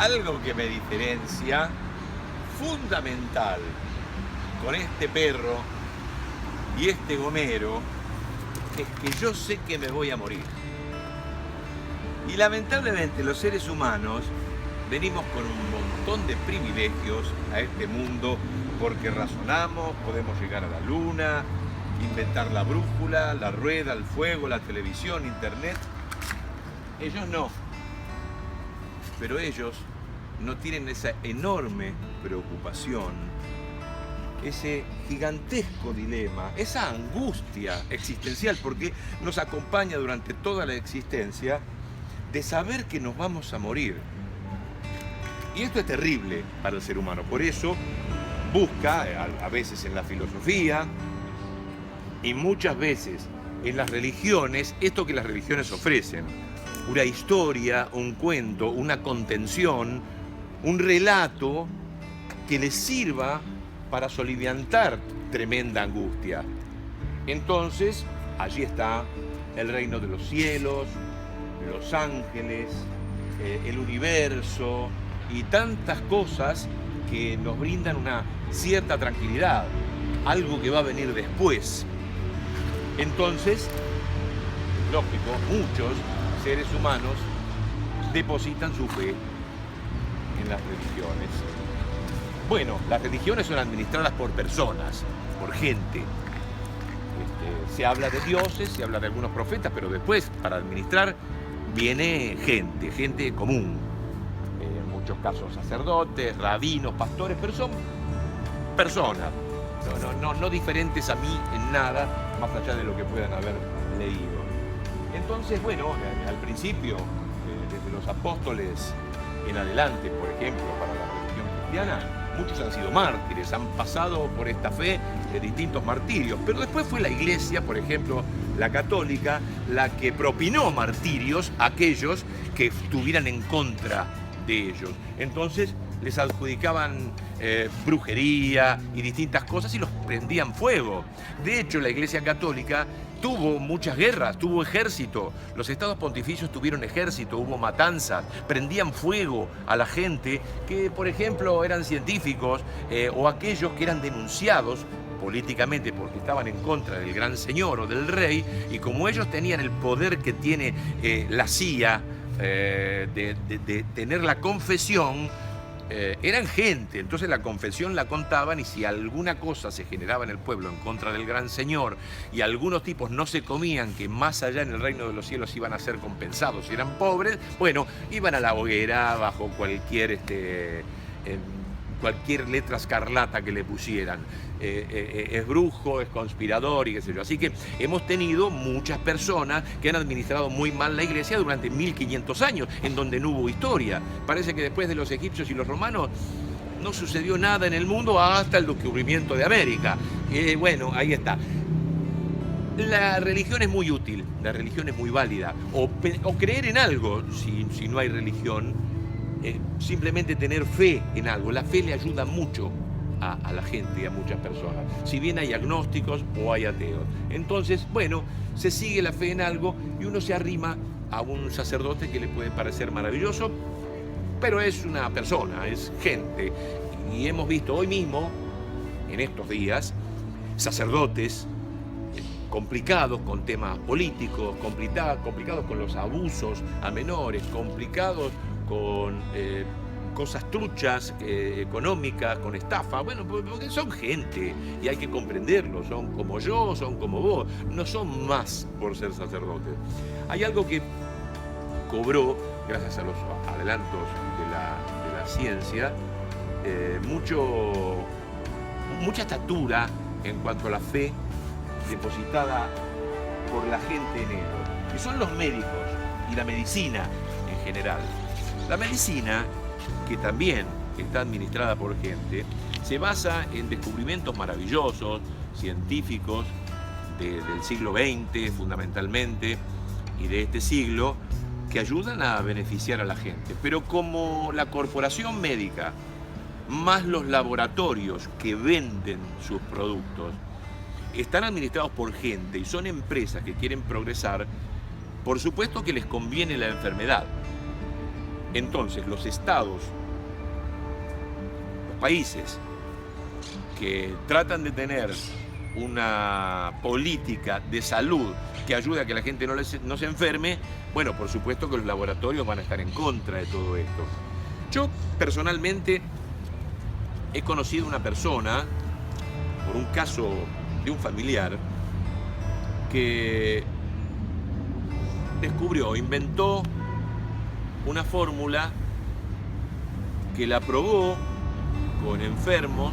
Algo que me diferencia fundamental con este perro y este gomero es que yo sé que me voy a morir. Y lamentablemente los seres humanos venimos con un montón de privilegios a este mundo porque razonamos, podemos llegar a la luna, inventar la brújula, la rueda, el fuego, la televisión, internet. Ellos no. Pero ellos no tienen esa enorme preocupación, ese gigantesco dilema, esa angustia existencial, porque nos acompaña durante toda la existencia, de saber que nos vamos a morir. Y esto es terrible para el ser humano. Por eso busca, a veces en la filosofía, y muchas veces en las religiones, esto que las religiones ofrecen: una historia, un cuento, una contención, un relato que les sirva para soliviantar tremenda angustia. Entonces, allí está el reino de los cielos, los ángeles, el universo y tantas cosas que nos brindan una cierta tranquilidad, algo que va a venir después. Entonces, lógico, muchos seres humanos depositan su fe en las religiones. Bueno, las religiones son administradas por personas, por gente. Se habla de dioses, se habla de algunos profetas, pero después, para administrar, viene gente común. En muchos casos sacerdotes, rabinos, pastores, pero son personas, no diferentes a mí en nada, más allá de lo que puedan haber leído. Entonces, bueno, al principio, desde los apóstoles en adelante, por ejemplo, para la religión cristiana, muchos han sido mártires, han pasado por esta fe de distintos martirios, pero después fue la Iglesia, por ejemplo, la católica, la que propinó martirios a aquellos que estuvieran en contra de ellos. Entonces les adjudicaban brujería y distintas cosas y los prendían fuego. De hecho, la Iglesia católica tuvo muchas guerras, tuvo ejército, los estados pontificios tuvieron ejército, hubo matanzas, prendían fuego a la gente que, por ejemplo, eran científicos o aquellos que eran denunciados políticamente porque estaban en contra del gran señor o del rey, y como ellos tenían el poder que tiene la CIA de tener la confesión, eran gente, entonces la confesión la contaban, y si alguna cosa se generaba en el pueblo en contra del gran señor y algunos tipos no se comían que más allá en el reino de los cielos iban a ser compensados si eran pobres, bueno, iban a la hoguera bajo cualquier letra escarlata que le pusieran. Es brujo, es conspirador y qué sé yo. Así que hemos tenido muchas personas que han administrado muy mal la Iglesia durante 1500 años, en donde no hubo historia. Parece que después de los egipcios y los romanos no sucedió nada en el mundo hasta el descubrimiento de América. Bueno, ahí está. La religión es muy útil, la religión es muy válida. O creer en algo, si no hay religión, simplemente tener fe en algo. La fe le ayuda mucho a la gente y a muchas personas, si bien hay agnósticos o hay ateos. Entonces, bueno, se sigue la fe en algo y uno se arrima a un sacerdote que le puede parecer maravilloso, pero es una persona, es gente. Y hemos visto hoy mismo, en estos días, sacerdotes complicados con temas políticos, complicados con los abusos a menores, complicados con cosas truchas, económicas, con estafa. Bueno, porque son gente y hay que comprenderlo, son como yo, son como vos, no son más por ser sacerdotes. Hay algo que cobró, gracias a los adelantos de la ciencia, mucha estatura en cuanto a la fe depositada por la gente en ellos, y son los médicos y la medicina en general. La medicina, que también está administrada por gente, se basa en descubrimientos maravillosos, científicos del siglo XX fundamentalmente, y de este siglo, que ayudan a beneficiar a la gente. Pero como la corporación médica, más los laboratorios que venden sus productos, están administrados por gente y son empresas que quieren progresar, por supuesto que les conviene la enfermedad. Entonces, los estados, los países que tratan de tener una política de salud que ayude a que la gente no se enferme, bueno, por supuesto que los laboratorios van a estar en contra de todo esto. Yo personalmente he conocido una persona, por un caso de un familiar, que inventó una fórmula que la probó con enfermos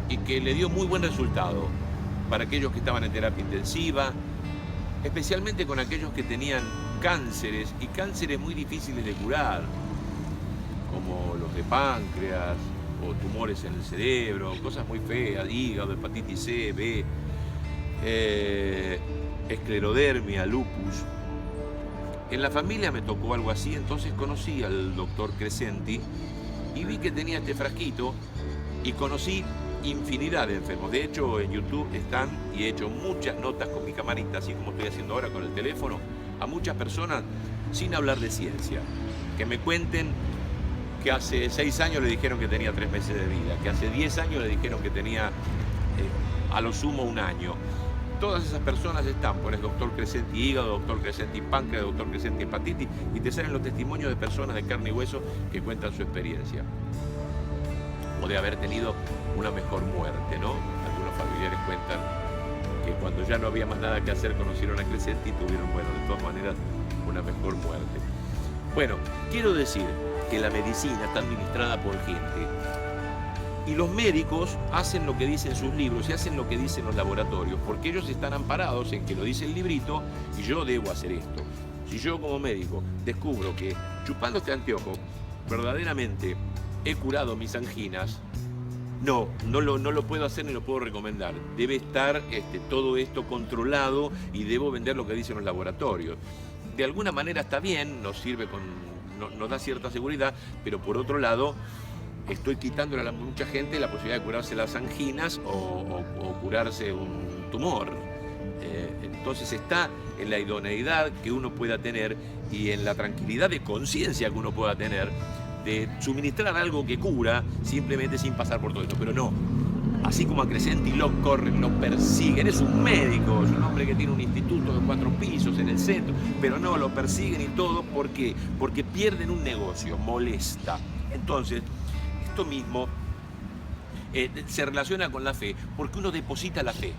y que le dio muy buen resultado para aquellos que estaban en terapia intensiva, especialmente con aquellos que tenían cánceres y cánceres muy difíciles de curar, como los de páncreas o tumores en el cerebro, cosas muy feas, hígado, hepatitis C, B, esclerodermia, lupus. En la familia me tocó algo así, entonces conocí al doctor Crescenti y vi que tenía este frasquito y conocí infinidad de enfermos. De hecho, en YouTube están, y he hecho muchas notas con mi camarita, así como estoy haciendo ahora con el teléfono, a muchas personas sin hablar de ciencia, que me cuenten que hace 6 años le dijeron que tenía 3 meses de vida, que hace 10 años le dijeron que tenía a lo sumo 1 año. Todas esas personas están, pones doctor Crescenti hígado, doctor Crescenti páncreas, doctor Crescenti hepatitis, y te salen los testimonios de personas de carne y hueso que cuentan su experiencia. O de haber tenido una mejor muerte, ¿no? Algunos familiares cuentan que cuando ya no había más nada que hacer conocieron a Crescenti y tuvieron, bueno, de todas maneras, una mejor muerte. Bueno, quiero decir que la medicina está administrada por gente. Y los médicos hacen lo que dicen sus libros y hacen lo que dicen los laboratorios, porque ellos están amparados en que lo dice el librito y yo debo hacer esto. Si yo como médico descubro que chupando este anteojo verdaderamente he curado mis anginas, no lo puedo hacer ni lo puedo recomendar. Debe estar todo esto controlado y debo vender lo que dicen los laboratorios. De alguna manera está bien, nos sirve nos da cierta seguridad, pero por otro lado estoy quitándole a mucha gente la posibilidad de curarse las anginas o curarse un tumor. Entonces está en la idoneidad que uno pueda tener y en la tranquilidad de conciencia que uno pueda tener de suministrar algo que cura simplemente sin pasar por todo esto. Pero no, así como a Crescenti lo corren, lo persiguen, es un médico, es un hombre que tiene un instituto de 4 pisos en el centro, pero no, lo persiguen y todo, ¿por qué? Porque pierden un negocio, molesta. Entonces, esto mismo se relaciona con la fe, porque uno deposita la fe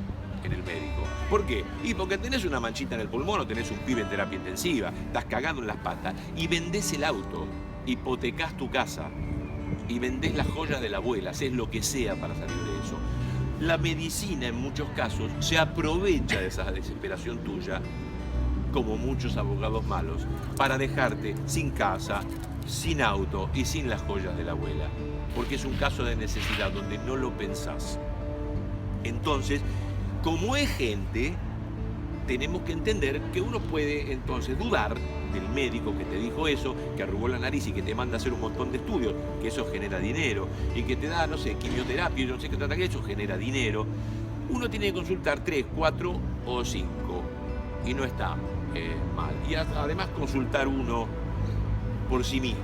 en el médico. ¿Por qué? Y porque tenés una manchita en el pulmón o tenés un pibe en terapia intensiva, estás cagando en las patas y vendés el auto, hipotecás tu casa y vendés las joyas de la abuela, haces lo que sea para salir de eso. La medicina en muchos casos se aprovecha de esa desesperación tuya, como muchos abogados malos, para dejarte sin casa, sin auto y sin las joyas de la abuela, porque es un caso de necesidad donde no lo pensás. Entonces, como es gente, tenemos que entender que uno puede entonces dudar del médico que te dijo eso, que arrugó la nariz y que te manda a hacer un montón de estudios, que eso genera dinero, y que te da, no sé, quimioterapia, no sé qué trata, que eso genera dinero. Uno tiene que consultar 3, 4 o 5, y no está mal. Y además consultar uno por sí mismo.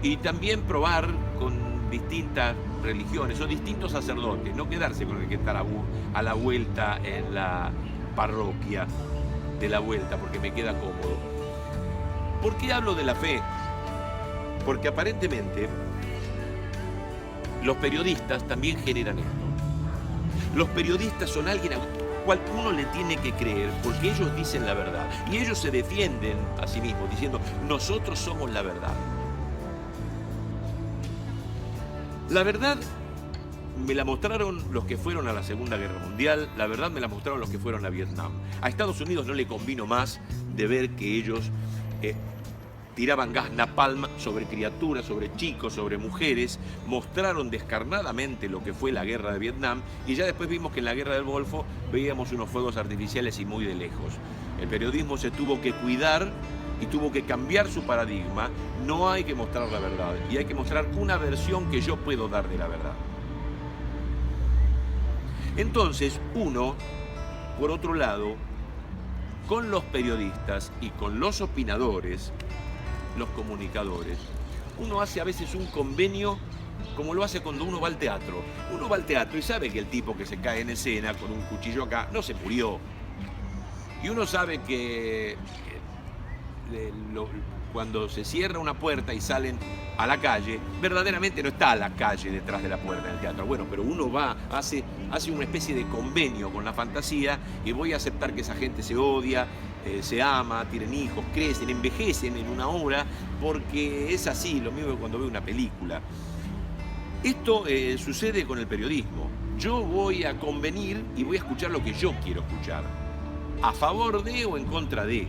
Y también probar con distintas religiones o distintos sacerdotes, no quedarse con el que está a la vuelta en la parroquia de la vuelta, porque me queda cómodo. ¿Por qué hablo de la fe? Porque aparentemente los periodistas también generan esto. Los periodistas son alguien al cual uno le tiene que creer, porque ellos dicen la verdad y ellos se defienden a sí mismos diciendo: nosotros somos la verdad. La verdad me la mostraron los que fueron a la Segunda Guerra Mundial, la verdad me la mostraron los que fueron a Vietnam. A Estados Unidos no le convino más de ver que ellos tiraban gas napalm sobre criaturas, sobre chicos, sobre mujeres, mostraron descarnadamente lo que fue la guerra de Vietnam y ya después vimos que en la guerra del Golfo veíamos unos fuegos artificiales y muy de lejos. El periodismo se tuvo que cuidar y tuvo que cambiar su paradigma. No hay que mostrar la verdad y hay que mostrar una versión que yo puedo dar de la verdad. Entonces uno, por otro lado, con los periodistas y con los opinadores, los comunicadores, uno hace a veces un convenio como lo hace cuando uno va al teatro. Uno va al teatro y sabe que el tipo que se cae en escena con un cuchillo acá no se murió. Y uno sabe que cuando se cierra una puerta y salen a la calle, verdaderamente no está la calle detrás de la puerta del teatro. Bueno, pero uno va, hace una especie de convenio con la fantasía y voy a aceptar que esa gente se odia, se ama, tienen hijos, crecen, envejecen en una obra, porque es así, lo mismo que cuando veo una película. Esto sucede con el periodismo. Yo voy a convenir y voy a escuchar lo que yo quiero escuchar, a favor de o en contra de.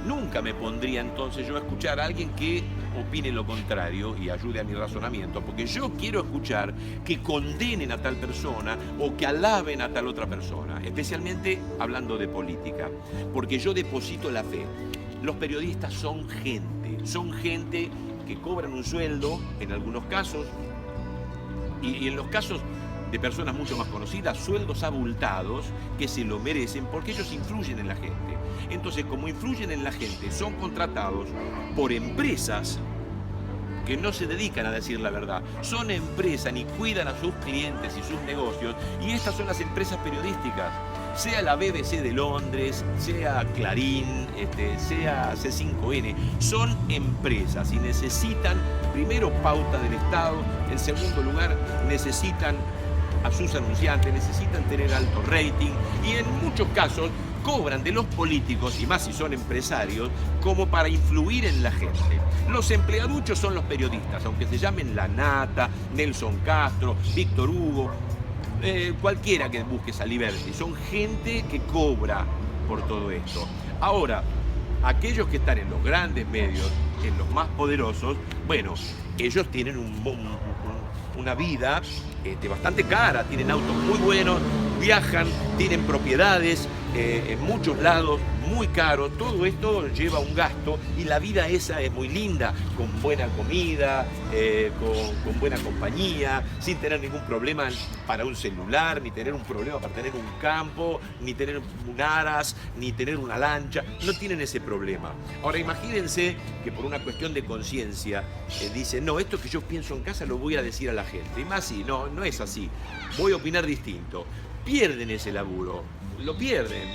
Nunca me pondría entonces yo a escuchar a alguien que opine lo contrario y ayude a mi razonamiento, porque yo quiero escuchar que condenen a tal persona o que alaben a tal otra persona, especialmente hablando de política, porque yo deposito la fe. Los periodistas son gente que cobran un sueldo, en algunos casos, y en los casos de personas mucho más conocidas, sueldos abultados que se lo merecen porque ellos influyen en la gente. Entonces, como influyen en la gente, son contratados por empresas que no se dedican a decir la verdad. Son empresas ni cuidan a sus clientes y sus negocios, y estas son las empresas periodísticas. Sea la BBC de Londres, sea Clarín, sea C5N, son empresas y necesitan, primero, pauta del Estado, en segundo lugar, necesitan a sus anunciantes, necesitan tener alto rating y en muchos casos cobran de los políticos, y más si son empresarios, como para influir en la gente. Los empleaduchos son los periodistas, aunque se llamen La Nata, Nelson Castro, Víctor Hugo, cualquiera que busque esa Liberty. Son gente que cobra por todo esto. Ahora, aquellos que están en los grandes medios, en los más poderosos, bueno, ellos tienen una vida bastante cara, tienen autos muy buenos, viajan, tienen propiedades en muchos lados, muy caros. Todo esto lleva un gasto y la vida esa es muy linda, con buena comida, con buena compañía, sin tener ningún problema para un celular, ni tener un problema para tener un campo, ni tener un aras, ni tener una lancha. No tienen ese problema. Ahora imagínense que por una cuestión de conciencia dicen, no, esto que yo pienso en casa lo voy a decir a la gente. Y más si no es así. Voy a opinar distinto. Pierden ese laburo, lo pierden,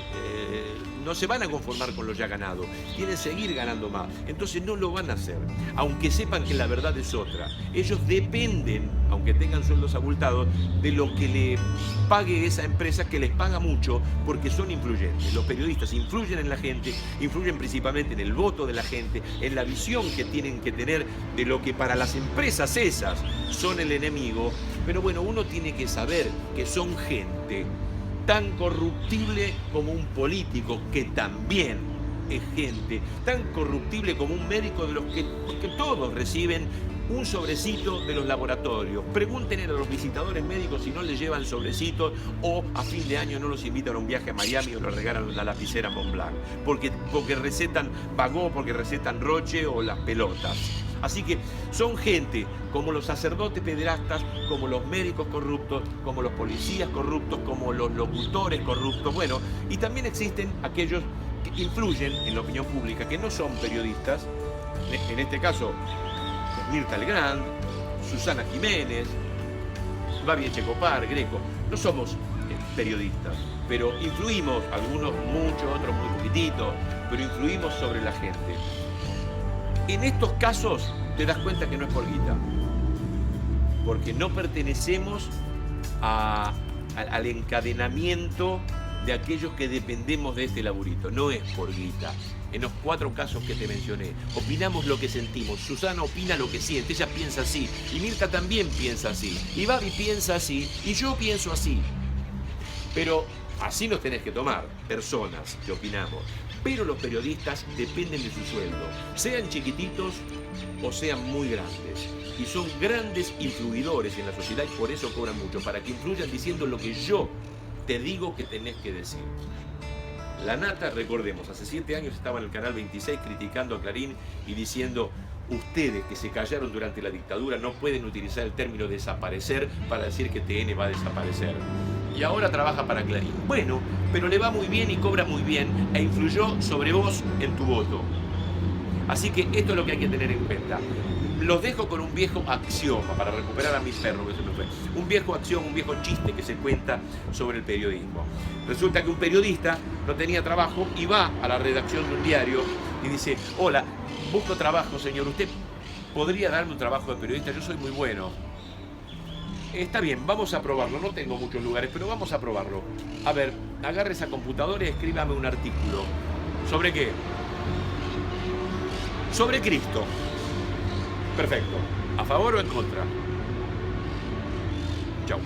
no se van a conformar con lo ya ganado, quieren seguir ganando más, entonces no lo van a hacer, aunque sepan que la verdad es otra. Ellos dependen, aunque tengan sueldos abultados, de lo que le pague esa empresa, que les paga mucho, porque son influyentes. Los periodistas influyen en la gente, influyen principalmente en el voto de la gente, en la visión que tienen que tener de lo que para las empresas esas son el enemigo. Pero bueno, uno tiene que saber que son gente tan corruptible como un político, que también es gente, tan corruptible como un médico, de los que todos reciben un sobrecito de los laboratorios. Pregúntenle a los visitadores médicos si no les llevan sobrecitos, o a fin de año no los invitan a un viaje a Miami o les regalan la lapicera Montblanc, porque recetan Bagó, porque recetan Roche o las pelotas. Así que son gente como los sacerdotes pederastas, como los médicos corruptos, como los policías corruptos, como los locutores corruptos. Bueno, y también existen aquellos que influyen en la opinión pública, que no son periodistas. En este caso, Mirta Legrand, Susana Jiménez, Babi Echecopar, Greco. No somos periodistas, pero influimos, algunos mucho, otros muy poquitito, pero influimos sobre la gente. En estos casos te das cuenta que no es por guita, porque no pertenecemos al encadenamiento de aquellos que dependemos de este laburito. No es por guita. En los 4 casos que te mencioné, opinamos lo que sentimos. Susana opina lo que siente, ella piensa así, y Mirta también piensa así, y Babi piensa así, y yo pienso así. Pero así nos tenés que tomar, personas que opinamos. Pero los periodistas dependen de su sueldo, sean chiquititos o sean muy grandes. Y son grandes influidores en la sociedad, y por eso cobran mucho, para que influyan diciendo lo que yo te digo que tenés que decir. La Nata, recordemos, hace 7 años estaba en el Canal 26 criticando a Clarín y diciendo: ustedes que se callaron durante la dictadura no pueden utilizar el término desaparecer para decir que TN va a desaparecer. y ahora trabaja para Clarín. Bueno, pero le va muy bien y cobra muy bien e influyó sobre vos en tu voto. Así que esto es lo que hay que tener en cuenta. Los dejo con un viejo axioma para recuperar a mi perro que se me fue. Un viejo axioma, un viejo chiste que se cuenta sobre el periodismo. Resulta que un periodista no tenía trabajo y va a la redacción de un diario y dice: hola, busco trabajo, señor, ¿usted podría darme un trabajo de periodista? Yo soy muy bueno. Está bien, vamos a probarlo, no tengo muchos lugares, pero vamos a probarlo. A ver, agarre esa computadora y escríbame un artículo. ¿Sobre qué? Sobre Cristo. Perfecto. ¿A favor o en contra? Chau.